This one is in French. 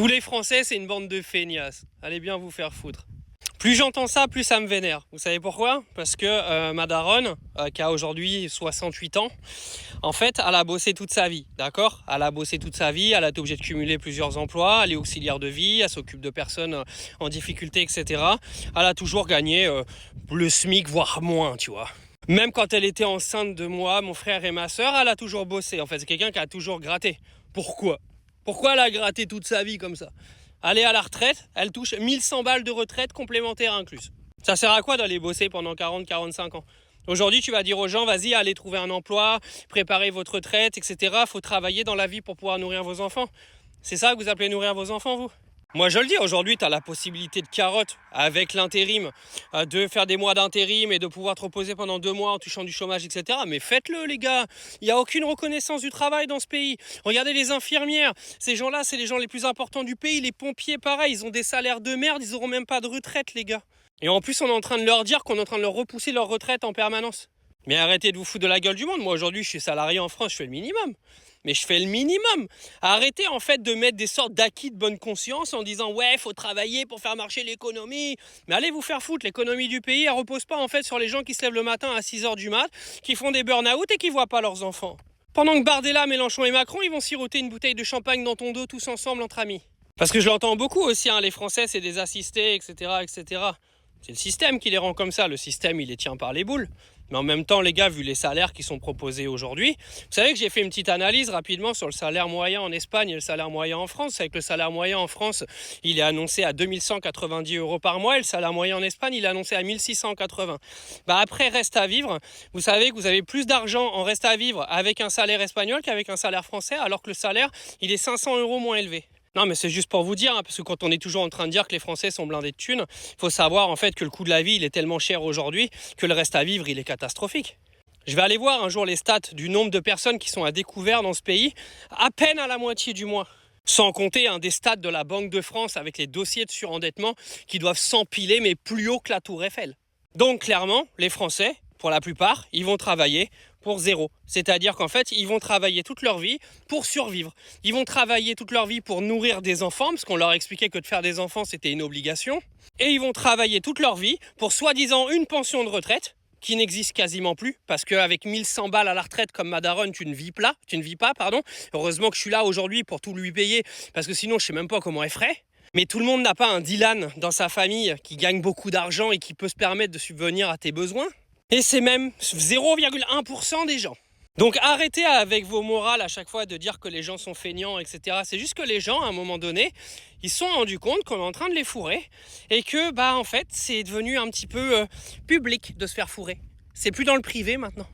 Tous les Français, c'est une bande de feignasses. Allez bien vous faire foutre. Plus j'entends ça, plus ça me vénère. Vous savez pourquoi? Parce que ma daronne, qui a aujourd'hui 68 ans, en fait, elle a bossé toute sa vie, d'accord? Elle a bossé toute sa vie, elle a été obligée de cumuler plusieurs emplois, elle est auxiliaire de vie, elle s'occupe de personnes en difficulté, etc. Elle a toujours gagné le SMIC, voire moins, tu vois. Même quand elle était enceinte de moi, mon frère et ma soeur, elle a toujours bossé. En fait, c'est quelqu'un qui a toujours gratté. Pourquoi? Pourquoi elle a gratté toute sa vie comme ça? Elle est à la retraite, elle touche 1100 balles de retraite complémentaire incluse. Ça sert à quoi d'aller bosser pendant 40-45 ans? Aujourd'hui, tu vas dire aux gens, vas-y, allez trouver un emploi, préparez votre retraite, etc. Faut travailler dans la vie pour pouvoir nourrir vos enfants. C'est ça que vous appelez nourrir vos enfants, vous? Moi, je le dis, aujourd'hui, tu as la possibilité de carotte avec l'intérim, de faire des mois d'intérim et de pouvoir te reposer pendant 2 mois en touchant du chômage, etc. Mais faites-le, les gars. Il n'y a aucune reconnaissance du travail dans ce pays. Regardez les infirmières. Ces gens-là, c'est les gens les plus importants du pays. Les pompiers, pareil, ils ont des salaires de merde. Ils n'auront même pas de retraite, les gars. Et en plus, on est en train de leur dire qu'on est en train de leur repousser leur retraite en permanence. Mais arrêtez de vous foutre de la gueule du monde. Moi, aujourd'hui, je suis salarié en France, je fais le minimum. Mais je fais le minimum. Arrêtez en fait de mettre des sortes d'acquis de bonne conscience en disant ouais, faut travailler pour faire marcher l'économie. Mais allez vous faire foutre, l'économie du pays, elle repose pas en fait sur les gens qui se lèvent le matin à 6h du mat, qui font des burn-out et qui voient pas leurs enfants. Pendant que Bardella, Mélenchon et Macron, ils vont siroter une bouteille de champagne dans ton dos tous ensemble entre amis. Parce que je l'entends beaucoup aussi, hein, les Français c'est des assistés, etc., etc. C'est le système qui les rend comme ça, le système il les tient par les boules. Mais en même temps, les gars, vu les salaires qui sont proposés aujourd'hui, vous savez que j'ai fait une petite analyse rapidement sur le salaire moyen en Espagne et le salaire moyen en France. C'est que le salaire moyen en France, il est annoncé à 2190 € par mois et le salaire moyen en Espagne, il est annoncé à 1680. Après reste à vivre, vous savez que vous avez plus d'argent en reste à vivre avec un salaire espagnol qu'avec un salaire français, alors que le salaire, il est 500 € moins élevé. Non mais c'est juste pour vous dire, hein, parce que quand on est toujours en train de dire que les Français sont blindés de thunes, il faut savoir en fait que le coût de la vie il est tellement cher aujourd'hui que le reste à vivre il est catastrophique. Je vais aller voir un jour les stats du nombre de personnes qui sont à découvert dans ce pays, à peine à la moitié du mois. Sans compter des stats de la Banque de France avec les dossiers de surendettement qui doivent s'empiler mais plus haut que la Tour Eiffel. Donc clairement, les Français, pour la plupart, ils vont travailler pour zéro. C'est-à-dire qu'en fait, ils vont travailler toute leur vie pour survivre. Ils vont travailler toute leur vie pour nourrir des enfants, parce qu'on leur expliquait que de faire des enfants, c'était une obligation. Et ils vont travailler toute leur vie pour soi-disant une pension de retraite, qui n'existe quasiment plus, parce qu'avec 1100 balles à la retraite comme ma daronne, tu ne vis pas. Heureusement que je suis là aujourd'hui pour tout lui payer, parce que sinon, je ne sais même pas comment elle ferait. Mais tout le monde n'a pas un Dylan dans sa famille qui gagne beaucoup d'argent et qui peut se permettre de subvenir à tes besoins. Et c'est même 0,1% des gens. Donc arrêtez avec vos morales à chaque fois de dire que les gens sont feignants, etc. C'est juste que les gens, à un moment donné, ils se sont rendus compte qu'on est en train de les fourrer et que, en fait, c'est devenu un petit peu public de se faire fourrer. C'est plus dans le privé maintenant.